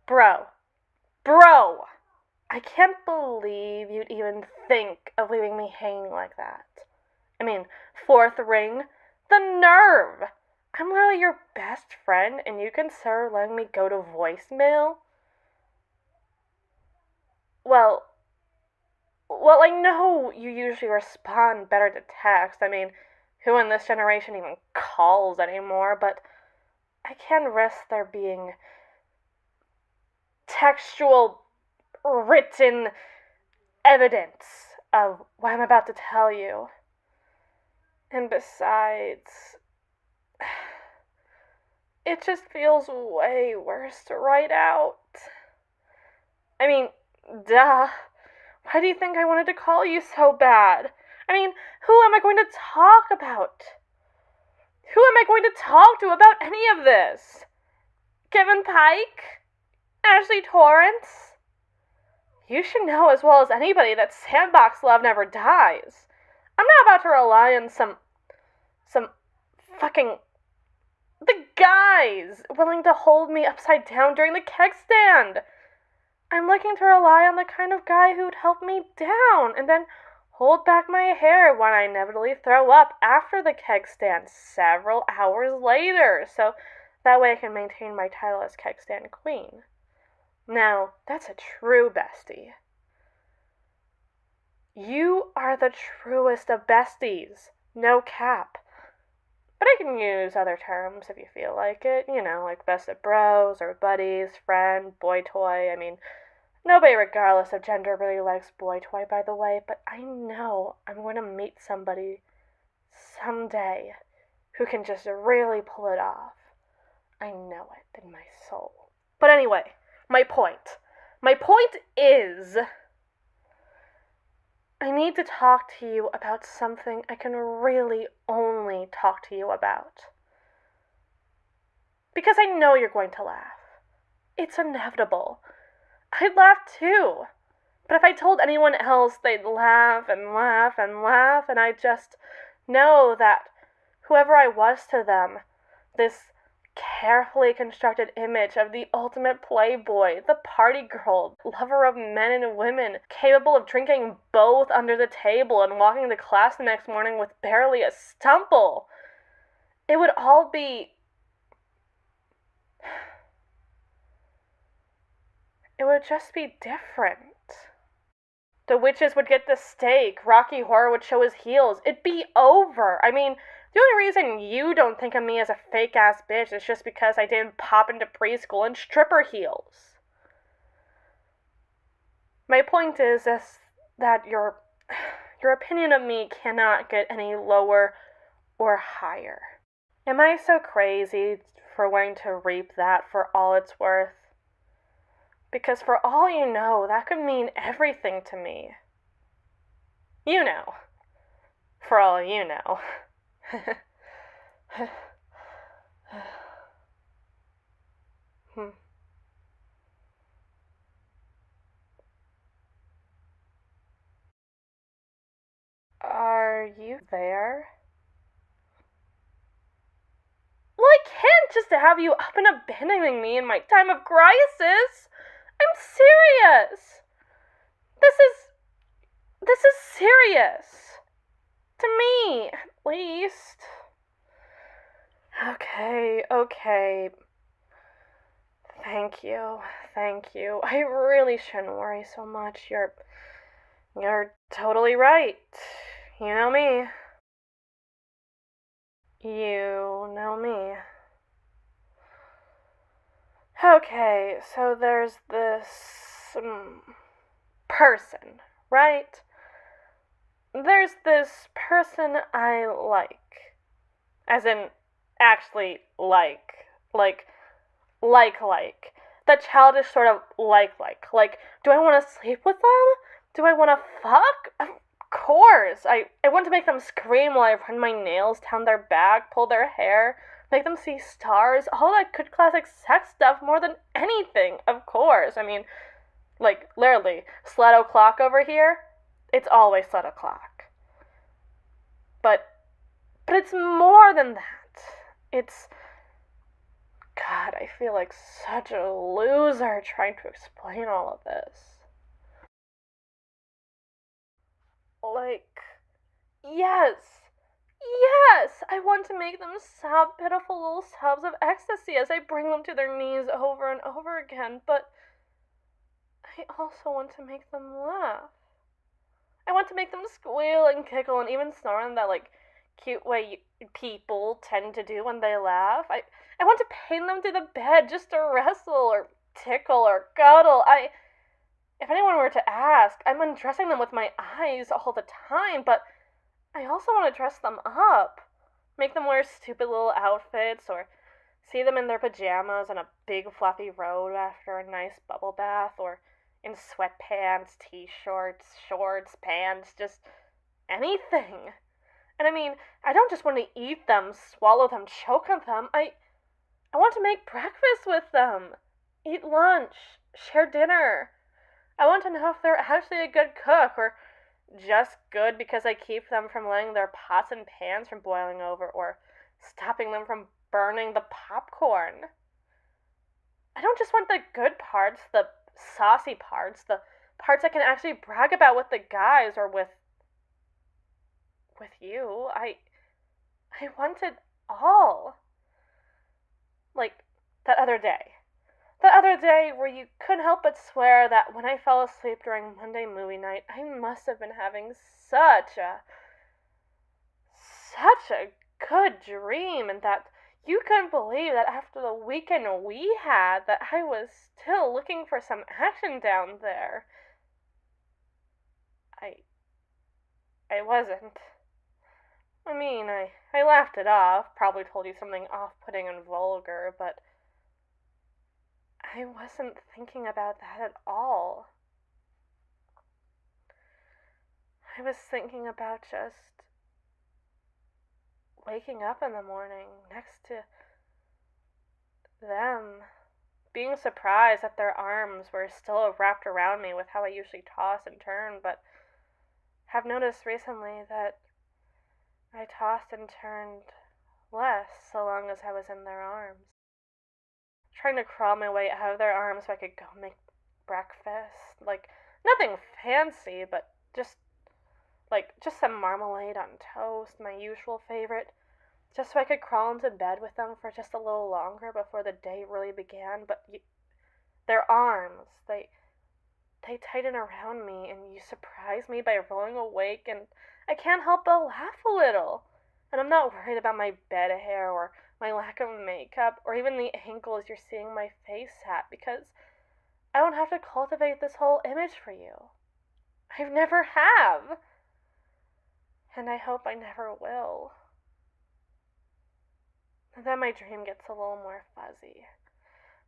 Bro. Bro! I can't believe you'd even think of leaving me hanging like that. I mean, fourth ring? The nerve! I'm literally your best friend, and you consider letting me go to voicemail? Well, I know you usually respond better to text. I mean, who in this generation even calls anymore? But I can risk there being textual, written evidence of what I'm about to tell you. And besides, it just feels way worse to write out. I mean, duh. Why do you think I wanted to call you so bad? I mean, who am I going to talk about? Who am I going to talk to about any of this? Kevin Pike? Ashley Torrance? You should know as well as anybody that sandbox love never dies. I'm not about to rely on some fucking the guys willing to hold me upside down during the keg stand. I'm looking to rely on the kind of guy who'd help me down and then hold back my hair when I inevitably throw up after the keg stand several hours later, so that way I can maintain my title as keg stand queen. Now, that's a true bestie. You are the truest of besties. No cap. But I can use other terms if you feel like it. You know, like best of bros or buddies, friend, boy toy. I mean, nobody regardless of gender really likes boy toy, by the way. But I know I'm going to meet somebody someday who can just really pull it off. I know it in my soul. But anyway, my point. My point is, I need to talk to you about something I can really only talk to you about. Because I know you're going to laugh. It's inevitable. I'd laugh too. But if I told anyone else, they'd laugh and laugh and laugh, and I just know that whoever I was to them, this carefully constructed image of the ultimate playboy, the party girl, lover of men and women, capable of drinking both under the table and walking to class the next morning with barely a stumble. It would all be... It would just be different. The witches would get the steak, Rocky Horror would show his heels. It'd be over. I mean, the only reason you don't think of me as a fake-ass bitch is just because I didn't pop into preschool in stripper heels. My point is that your opinion of me cannot get any lower or higher. Am I so crazy for wanting to reap that for all it's worth? Because for all you know, that could mean everything to me. You know. For all you know. Are you there? Well, I can't just have you up and abandoning me in my time of crisis. I'm serious. This is serious. To me, at least. Okay. Thank you. I really shouldn't worry so much. You're totally right. You know me. You know me. Okay, so there's this person, right? There's this person I like. As in, actually like. The childish sort of like. Like, do I want to sleep with them? Do I want to fuck? Of course. I want to make them scream while I run my nails down their back, pull their hair, make them see stars, all that good classic sex stuff more than anything, of course. I mean, like, literally, slut o'clock over here, it's always slut o'clock. But it's more than that. God, I feel like such a loser trying to explain all of this. Like, yes, yes, I want to make them sob pitiful little sobs of ecstasy as I bring them to their knees over and over again, but I also want to make them laugh. I want to make them squeal and giggle and even snore in that like cute way people tend to do when they laugh. I want to pin them to the bed just to wrestle or tickle or cuddle. If anyone were to ask, I'm undressing them with my eyes all the time, but I also want to dress them up. Make them wear stupid little outfits or see them in their pajamas on a big fluffy robe after a nice bubble bath or in sweatpants, t-shirts, shorts, pants, just anything. And I mean, I don't just want to eat them, swallow them, choke on them. I want to make breakfast with them. Eat lunch, share dinner. I want to know if they're actually a good cook or just good because I keep them from letting their pots and pans from boiling over or stopping them from burning the popcorn. I don't just want the good parts, the saucy parts, the parts I can actually brag about with the guys or with you. I want it all. Like that other day. That other day where you couldn't help but swear that when I fell asleep during Monday movie night, I must have been having such a good dream, and that you couldn't believe that after the weekend we had, that I was still looking for some action down there. I I wasn't. I mean, I laughed it off, probably told you something off-putting and vulgar, but I wasn't thinking about that at all. I was thinking about just waking up in the morning next to them, being surprised that their arms were still wrapped around me with how I usually toss and turn, but have noticed recently that I tossed and turned less so long as I was in their arms. Trying to crawl my way out of their arms so I could go make breakfast. Like, nothing fancy, but just some marmalade on toast, my usual favorite. Just so I could crawl into bed with them for just a little longer before the day really began. But their arms, they tighten around me and you surprise me by rolling awake and I can't help but laugh a little. And I'm not worried about my bed hair or my lack of makeup or even the angles you're seeing my face at because I don't have to cultivate this whole image for you. I've never have. And I hope I never will. And then my dream gets a little more fuzzy.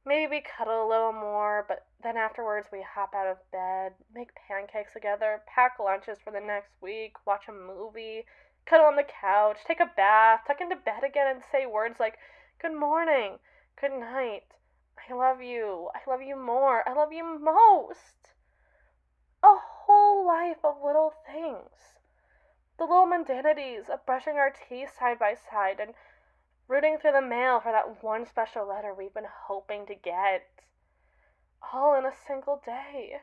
Maybe we cuddle a little more, but then afterwards we hop out of bed, make pancakes together, pack lunches for the next week, watch a movie, cuddle on the couch, take a bath, tuck into bed again, and say words like, good morning, good night, I love you more, I love you most. A whole life of little things. The little mundanities of brushing our teeth side by side and rooting through the mail for that one special letter we've been hoping to get. All in a single day.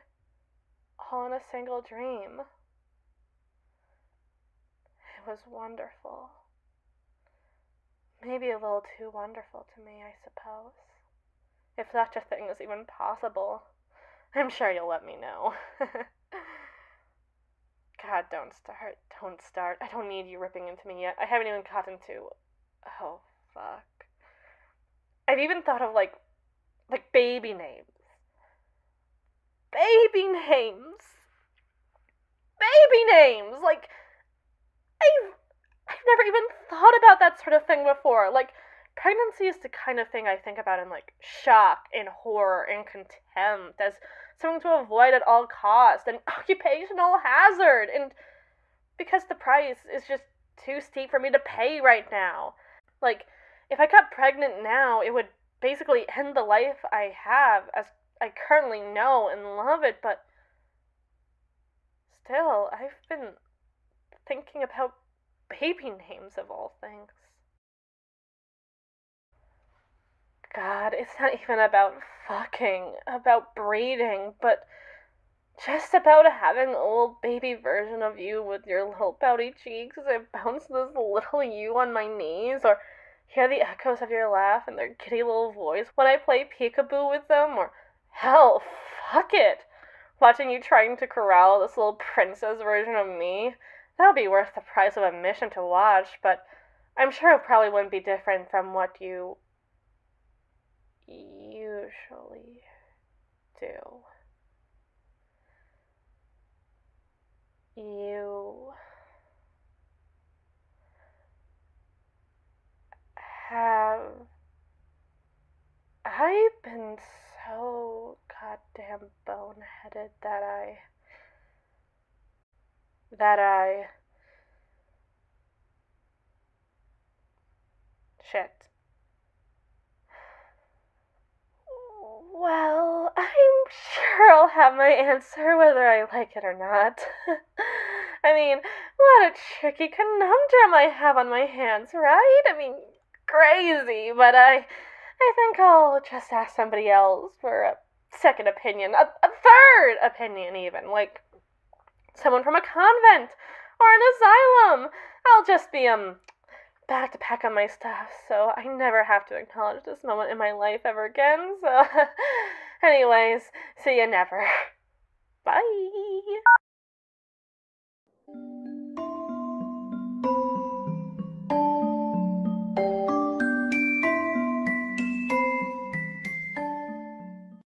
All in a single dream. It was wonderful. Maybe a little too wonderful to me, I suppose. If such a thing is even possible. I'm sure you'll let me know. God, don't start. Don't start. I don't need you ripping into me yet. I haven't even gotten to. Oh, fuck. I've even thought of like baby names. Baby names. Baby names. Like I've never even thought about that sort of thing before. Like pregnancy is the kind of thing I think about in like shock and horror and contempt as something to avoid at all costs, an occupational hazard, and because the price is just too steep for me to pay right now. Like, if I got pregnant now, it would basically end the life I have as I currently know and love it, but still, I've been thinking about baby names of all things. God, it's not even about fucking, about breeding, but just about having a little baby version of you with your little pouty cheeks as I bounce this little you on my knees, or hear the echoes of your laugh and their kitty little voice when I play peekaboo with them, or hell, fuck it, watching you trying to corral this little princess version of me. That would be worth the price of admission to watch, but I'm sure it probably wouldn't be different from what you usually do. You have. I've been so goddamn boneheaded that I. Shit. Well, I'm sure I'll have my answer whether I like it or not. I mean, what a tricky conundrum I have on my hands, right? I mean, crazy, but I think I'll just ask somebody else for a second opinion, a third opinion even, like someone from a convent or an asylum. I'll just be back to pack up my stuff, so I never have to acknowledge this moment in my life ever again. So, anyways, see you never. Bye.